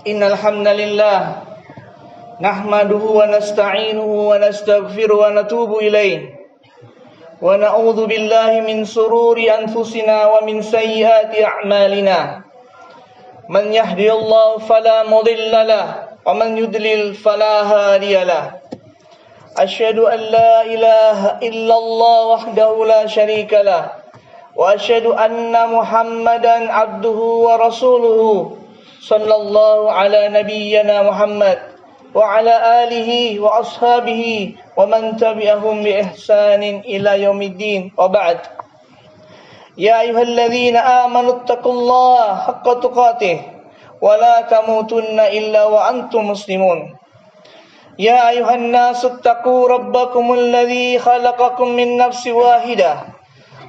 Innal hamdalillah nahmaduhu wa nasta'inuhu wa nastaghfiruhu wa natubu ilayh wa na'udzu billahi min sururi anfusina wa min sayyiati a'malina. Man yahdihillahu fala mudilla lahu wa man yudlil fala hadiya lahu. Asyhadu an la ilaha illallah wahdahu la syarika lahu wa asyhadu anna Muhammadan abduhu wa rasuluhu. Sallallahu ala nabiyyina Muhammad wa ala alihi wa ashabihi wa man tabi'ahum bi ihsanin ila yaumiddin. Wa ba'd. Ya ayyuhalladzina amanu taqullaha haqqa tuqatih wa la tamutunna illa wa antum muslimun. Ya ayyuhan nasu taqu rabbakumul ladzi khalaqakum min nafsin wahidah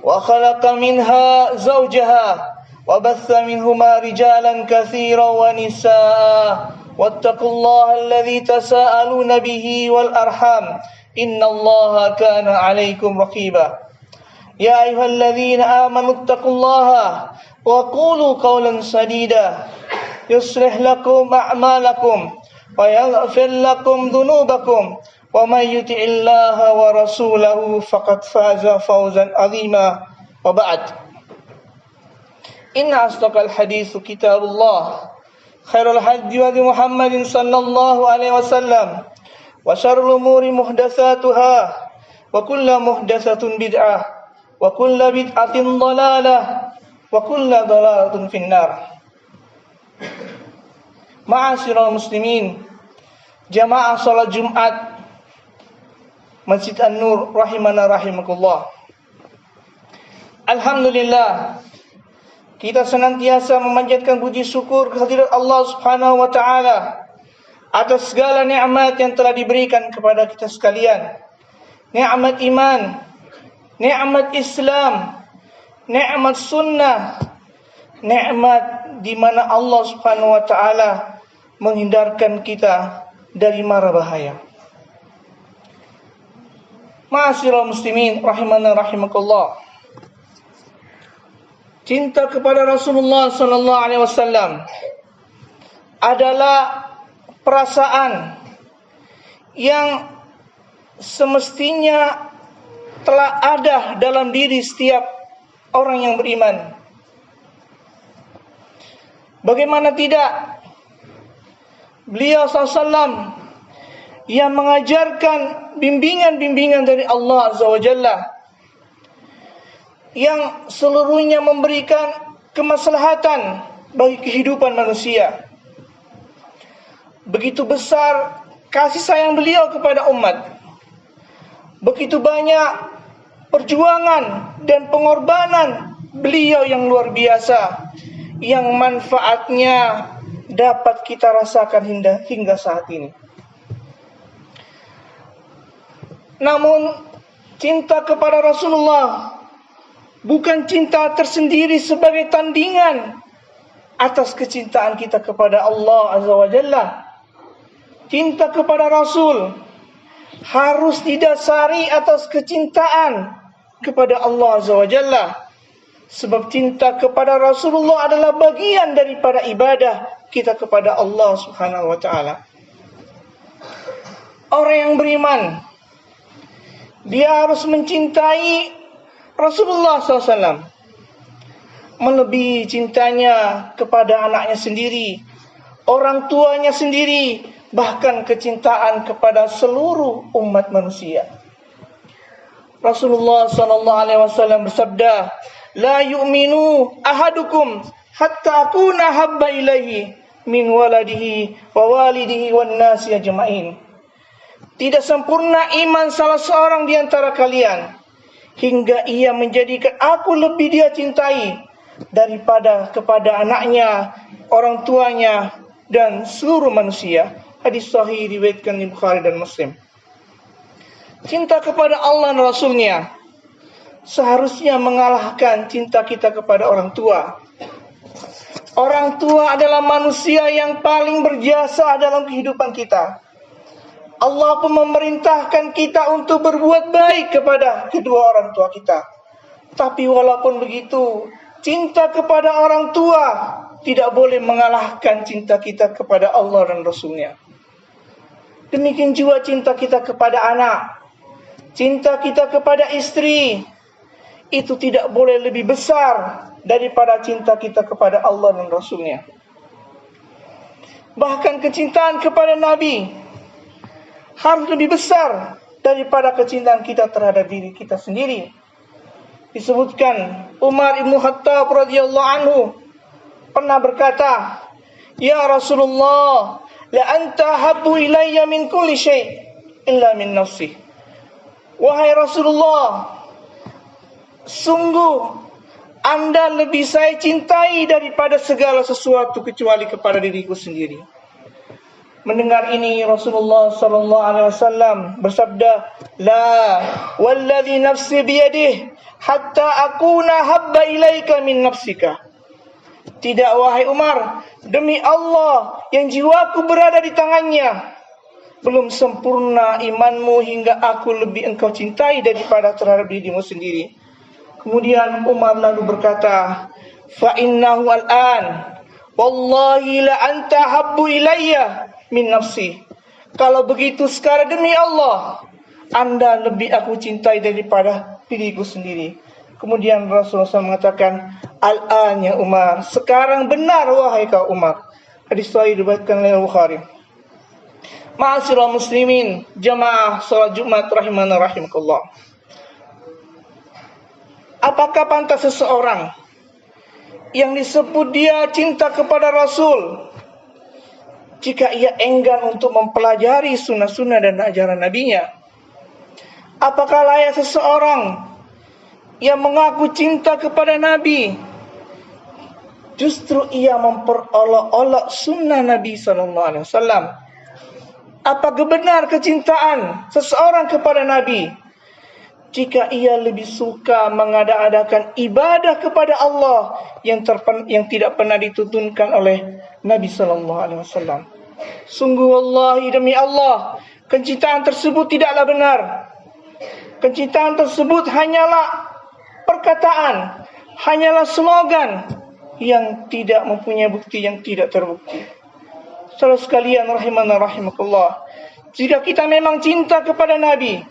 wa khalaqa minha zawjaha وبث منهما رجالا كثيرا ونساء واتقوا الله الذي تساءلون به والأرحام إن الله كان عليكم رقيبا يا أيها الذين آمنوا اتقوا الله وقولوا قولا سديدا يصلح لكم أعمالكم ويغفر لكم ذنوبكم ومن يطع الله ورسوله فقد فاز فوزا عظيما. وبعد. Inna asdaqal hadits kitabullah khairul hadi hadi Muhammadin sallallahu alaihi wasallam wa syarrul umuri muhdatsatuha wa kullu muhdatsatun bid'ah wa kullu bid'atin dhalalah wa kullu dhalalatin finnar. Ma'asyiral muslimin, jamaah salat Jumat Masjid An-Nur rahimana rahimakumullah. Alhamdulillah, kita senantiasa memanjatkan puji syukur kehadirat Allah Subhanahu wa taala atas segala nikmat yang telah diberikan kepada kita sekalian. Nikmat iman, nikmat Islam, nikmat sunnah, nikmat di mana Allah Subhanahu wa taala menghindarkan kita dari mara bahaya. Ma'asyiral muslimin rahimana rahimakumullah. Cinta kepada Rasulullah sallallahu alaihi wasallam adalah perasaan yang semestinya telah ada dalam diri setiap orang yang beriman. Bagaimana tidak? Beliau SAW yang mengajarkan bimbingan-bimbingan dari Allah Azza wa Jalla, yang seluruhnya memberikan kemaslahatan bagi kehidupan manusia. Begitu besar kasih sayang beliau kepada umat. Begitu banyak perjuangan dan pengorbanan beliau yang luar biasa, yang manfaatnya dapat kita rasakan hingga saat ini. Namun cinta kepada Rasulullah bukan cinta tersendiri sebagai tandingan atas kecintaan kita kepada Allah Azza wa Jalla. Cinta kepada Rasul harus didasari atas kecintaan kepada Allah Azza wa Jalla. Sebab cinta kepada Rasulullah adalah bagian daripada ibadah kita kepada Allah Subhanahu wa taala. Orang yang beriman, dia harus mencintai Rasulullah SAW melebihi cintanya kepada anaknya sendiri, orang tuanya sendiri, bahkan kecintaan kepada seluruh umat manusia. Rasulullah SAW bersabda, "La yu'minu ahadukum hatta akuna habba ilaihi min waladihi wa walidihi wan nasi ajma'in." Tidak sempurna iman salah seorang di antara kalian hingga ia menjadikan aku lebih dia cintai daripada kepada anaknya, orang tuanya, dan seluruh manusia. Hadis sahih diriwayatkan di Bukhari dan Muslim. Cinta kepada Allah dan Rasulnya seharusnya mengalahkan cinta kita kepada orang tua. Orang tua adalah manusia yang paling berjasa dalam kehidupan kita. Allah pun memerintahkan kita untuk berbuat baik kepada kedua orang tua kita. Tapi walaupun begitu, cinta kepada orang tua tidak boleh mengalahkan cinta kita kepada Allah dan Rasul-Nya. Demikian juga cinta kita kepada anak, cinta kita kepada istri, itu tidak boleh lebih besar daripada cinta kita kepada Allah dan Rasul-Nya. Bahkan kecintaan kepada Nabi harus lebih besar daripada kecintaan kita terhadap diri kita sendiri. Disebutkan Umar ibn Khattab radhiyallahu anhu pernah berkata, "Ya Rasulullah, la anta habbu ilayya min kulli syai' illa min nafsi." Wahai Rasulullah, sungguh Anda lebih saya cintai daripada segala sesuatu kecuali kepada diriku sendiri. Mendengar ini Rasulullah sallallahu alaihi wasallam bersabda, "La wallazi nafsi biyadihi hatta akuna habba ilaika min nafsika." Tidak wahai Umar, demi Allah yang jiwaku berada di tangannya, belum sempurna imanmu hingga aku lebih engkau cintai daripada terhadap dirimu sendiri. Kemudian Umar lalu berkata, "Fa innahu al-an wallahi la anta habbu ilayya min nafsi." Kalau begitu sekarang demi Allah, Anda lebih aku cintai daripada diriku sendiri. Kemudian Rasulullah SAW mengatakan, "Al-an ya Umar." Sekarang benar wahai kau Umar. Hadis sahih diriwayatkan oleh Bukhari. Ma'asyiral muslimin, jamaah salat Jumat rahimana rahimakumullah. Apakah pantas seseorang yang disebut dia cinta kepada Rasul jika ia enggan untuk mempelajari sunnah-sunnah dan ajaran Nabi-Nya? Apakah layak seseorang yang mengaku cinta kepada Nabi justru ia memperolok-olok sunnah Nabi SAW? Apakah benar kecintaan seseorang kepada Nabi jika ia lebih suka mengada-adakan ibadah kepada Allah yang tidak pernah dituntunkan oleh Nabi SAW? Sungguh wallahi demi Allah, kecintaan tersebut tidaklah benar. Kecintaan tersebut hanyalah perkataan, hanyalah slogan yang tidak mempunyai bukti, yang tidak terbukti. Saudara sekalian rahimana rahimakumullah, jika kita memang cinta kepada Nabi,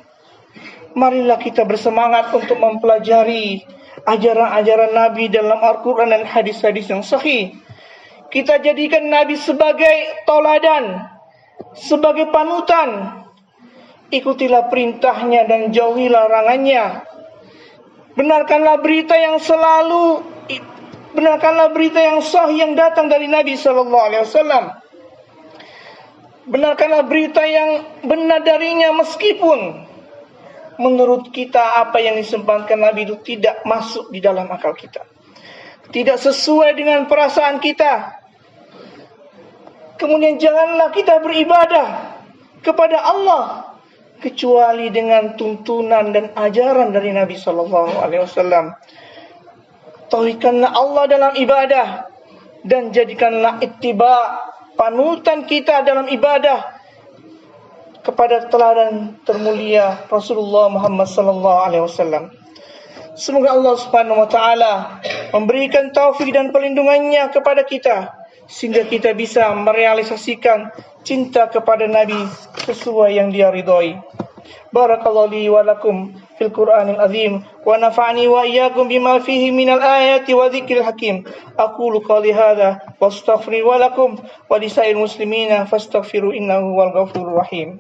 marilah kita bersemangat untuk mempelajari ajaran-ajaran Nabi dalam Al-Quran dan hadis-hadis yang sahih. Kita jadikan Nabi sebagai tauladan, sebagai panutan. Ikutilah perintahnya dan jauhi larangannya. Benarkanlah berita yang sahih yang datang dari Nabi SAW. Benarkanlah berita yang benar darinya meskipun menurut kita apa yang disampaikan Nabi itu tidak masuk di dalam akal kita, tidak sesuai dengan perasaan kita. Kemudian janganlah kita beribadah kepada Allah kecuali dengan tuntunan dan ajaran dari Nabi SAW. Tauhidkanlah Allah dalam ibadah dan jadikanlah ittiba, panutan kita dalam ibadah kepada teladan termulia Rasulullah Muhammad SAW. Semoga Allah Subhanahu wa taala memberikan taufik dan perlindungannya kepada kita sehingga kita bisa merealisasikan cinta kepada Nabi sesuai yang Dia ridhai. Barakallahu li wa lakum fil Qur'anil azim wa nafa'ani wa iyyakum bima fihi minal ayati wa dzikril hakim. Aqulu qali hadza wa astaghfiru wa lakum wa lisa'il muslimina fastaghfiru innahu huwal ghafurur rahim.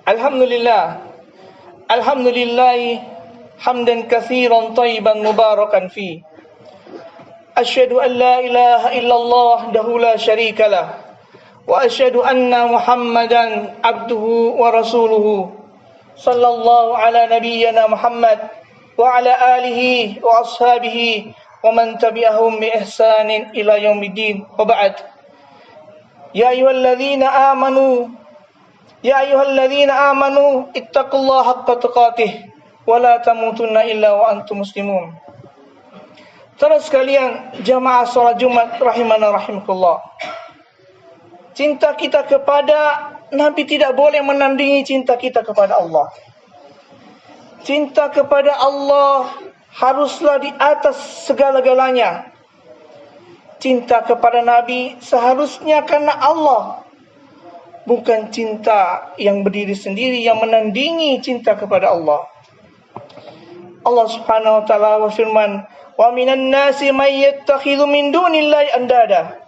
Alhamdulillah, hamdan katsiran thayyiban mubarakan fi. Asyhadu an la ilaha illallah wahdahu la syarikalah wa asyhadu anna Muhammadan abduhu wa rasuluhu sallallahu ala nabiyyina Muhammad wa ala alihi wa ashabihi wa man tabi'ahum bi ihsanin ila yaumiddin. Wa ba'd. Ya ayyuhalladzina amanu ittaqullaha haqqa tuqatih wa la tamutunna illa wa antum muslimun. Saudara sekalian, jamaah salat Jumat rahimana rahimakumullah. Cinta kita kepada Nabi tidak boleh menandingi cinta kita kepada Allah. Cinta kepada Allah haruslah di atas segala-galanya. Cinta kepada Nabi seharusnya karena Allah, bukan cinta yang berdiri sendiri yang menandingi cinta kepada Allah. Allah Subhanahu wa taala berfirman, "Wa minan nasi may yattakhidhu min dunillahi andada."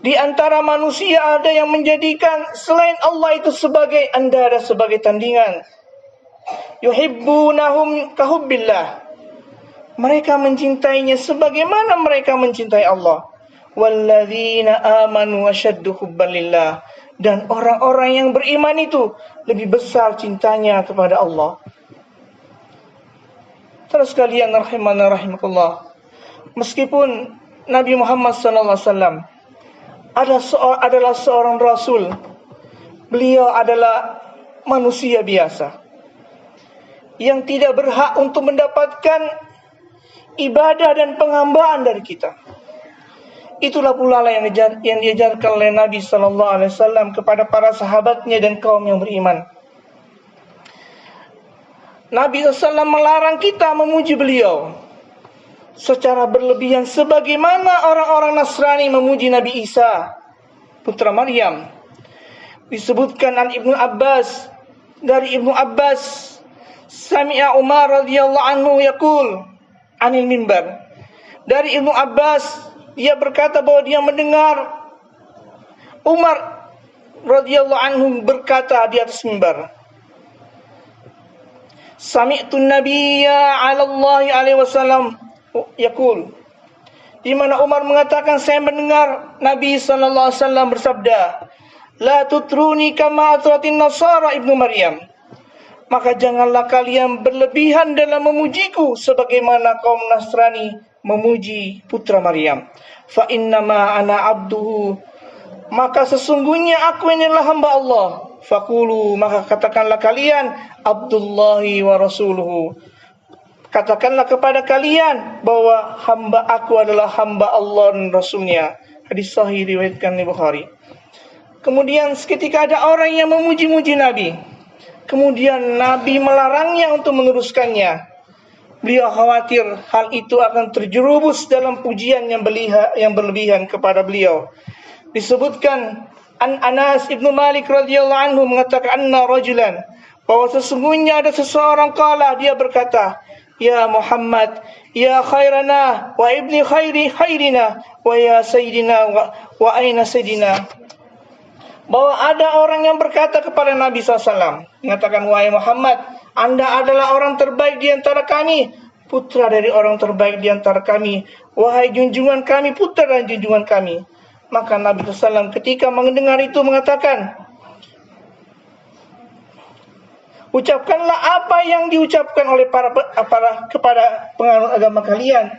Di antara manusia ada yang menjadikan selain Allah itu sebagai andada, sebagai tandingan. Yuhibbunahum kahubbillah. Mereka mencintainya sebagaimana mereka mencintai Allah. Walladzina amanu asyaddu hubban lillah. Dan orang-orang yang beriman itu lebih besar cintanya kepada Allah. Terus sekalian rahimana rahimakumullah. Meskipun Nabi Muhammad SAW adalah seorang Rasul, beliau adalah manusia biasa yang tidak berhak untuk mendapatkan ibadah dan penghambaan dari kita. Itulah pula yang diajarkan oleh Nabi SAW kepada para sahabatnya dan kaum yang beriman. Nabi SAW melarang kita memuji beliau secara berlebihan sebagaimana orang-orang Nasrani memuji Nabi Isa, putra Maryam. Disebutkan dari Ibnu Abbas, sami'a Umar radhiyallahu anhu yaqul anil mimbar. Dari Ibnu Abbas, dia berkata bahwa dia mendengar Umar radhiyallahu anhu berkata di atas mimbar, sami'tu nabiyya 'ala Allah alaihi wasallam yaqul, di mana Umar mengatakan, saya mendengar Nabi sallallahu alaihi wasallam bersabda, la tutruni kama atratin nasara ibnu Maryam. Maka janganlah kalian berlebihan dalam memujiku sebagaimana kaum Nasrani memuji putra Maryam. Fa innama ana abduhu, maka sesungguhnya aku ini adalah hamba Allah. Faqulu, maka katakanlah kalian, Abdullahi wa rasuluhu. Katakanlah kepada kalian bahwa hamba aku adalah hamba Allah dan Rasulnya. Hadis sahih diriwayatkan oleh Bukhari. Kemudian ketika ada orang yang memuji-muji Nabi, kemudian Nabi melarangnya untuk meneruskannya, beliau khawatir hal itu akan terjerumus dalam pujian yang berlebihan kepada beliau. Disebutkan Anas ibnu Malik radhiyallahu anhu mengatakan, anna rajulan, bahwa sesungguhnya ada seseorang kala, dia berkata, ya Muhammad, ya khairana wa ibni khairina wa ya sayyidina wa aina sayyidina. Bahwa ada orang yang berkata kepada Nabi SAW, mengatakan, wahai Muhammad, Anda adalah orang terbaik di antara kami, putra dari orang terbaik di antara kami. Wahai junjungan kami, putra dan junjungan kami. Maka Nabi SAW ketika mendengar itu mengatakan, ucapkanlah apa yang diucapkan oleh kepada penganut agama kalian.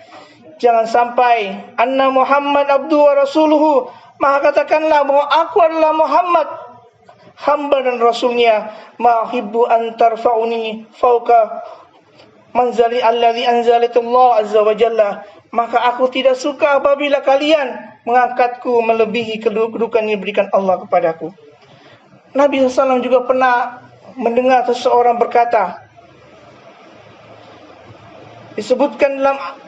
Jangan sampai anna Muhammad abdu wa rasuluhu, maka katakanlah bahwa aku adalah Muhammad, hamba dan rasulnya. Ma uhibbu an tarfa'uni fauqa manzali alladhi anzalatullah azza wa jalla. Maka aku tidak suka apabila kalian mengangkatku melebihi kedudukan yang diberikan Allah kepadaku. Nabi SAW juga pernah mendengar seseorang berkata, disebutkan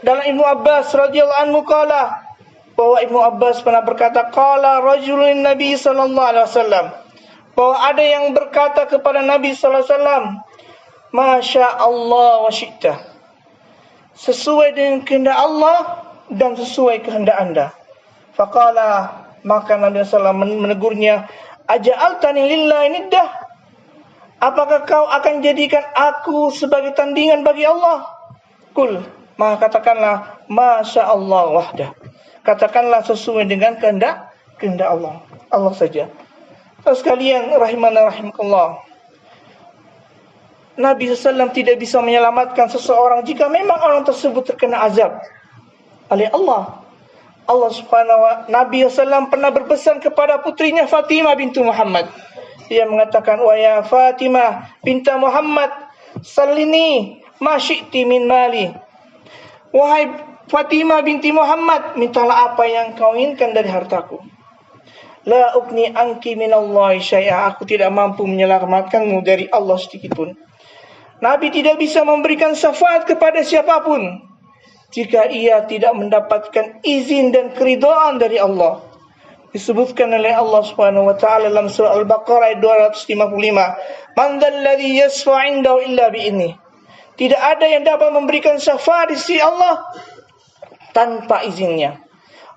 dalam Ibnu Abbas radhiyallahu anhu qala, bahwa Ibnu Abbas pernah berkata, qala rajulun Nabi sallallahu alaihi wasallam, bahwa ada yang berkata kepada Nabi sallallahu alaihi wasallam, masya Allah wa syi'ta, sesuai dengan kehendak Allah dan sesuai kehendak Anda. Faqala, maka Nabi sallallahu alaihi wasallam menegurnya, aja'altani lillahi niddah, apakah kau akan jadikan aku sebagai tandingan bagi Allah? Kul, maka katakanlah, masya Allah wahdah, katakanlah sesuai dengan kehendak Allah saja. Terus sekalian rahimana rahimakumullah, Nabi SAW tidak bisa menyelamatkan seseorang jika memang orang tersebut terkena azab oleh Allah. Allah Subhanahu wa Nabi SAW pernah berpesan kepada putrinya Fatimah bintu Muhammad. Dia mengatakan, wa ya Fatimah binta Muhammad, salini ma syi'ti min mali. Wahai Fatimah binti Muhammad, mintalah apa yang kau inginkan dari hartaku. La ugni anki minallahi syai'a. Aku tidak mampu menyelamatkanmu dari Allah sedikitpun. Nabi tidak bisa memberikan syafaat kepada siapapun jika ia tidak mendapatkan izin dan keridhaan dari Allah. Disebutkan oleh Allah Subhanahu wa taala dalam surah Al-Baqarah ayat 255, "Man dzalladzi yashfa'u 'indahu illa bi'idznih." Tidak ada yang dapat memberikan syafaat di sisi Allah tanpa izinnya.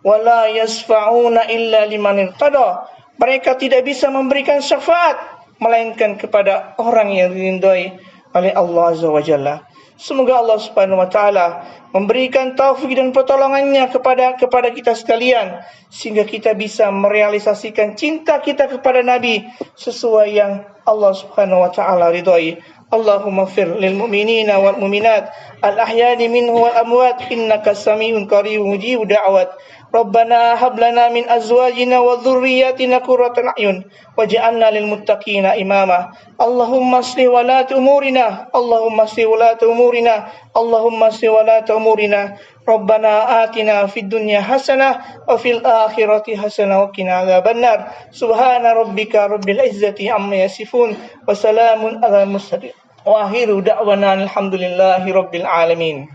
Wala yasfa'una illa liman irtada. Mereka tidak bisa memberikan syafaat melainkan kepada orang yang diridhai oleh Allah Azza wa Jalla. Semoga Allah Subhanahu wa taala memberikan taufik dan pertolongannya kepada kita sekalian sehingga kita bisa merealisasikan cinta kita kepada Nabi sesuai yang Allah Subhanahu wa taala ridhai. Allahumma fir lil mu'minina wal mu'minat al ahyani minhu wal amwat innaka samiun qaribun mujibud da'wat. Rabbana hab lana min azwajina wa dhurriyyatina qurrata a'yun waj'alna lil muttaqina imama. Allahumma aslih walati umurina, Allahumma aslih walati umurina, Allahumma aslih walati umurina. Rabbana atina fid dunya hasanah wa fil akhirati hasanah wa qina adzabannar. Subhana rabbika rabbil izzati amma yasifun wa salamun alal mursalin. Wa akhiru da'wana alhamdulillahi rabbil alamin.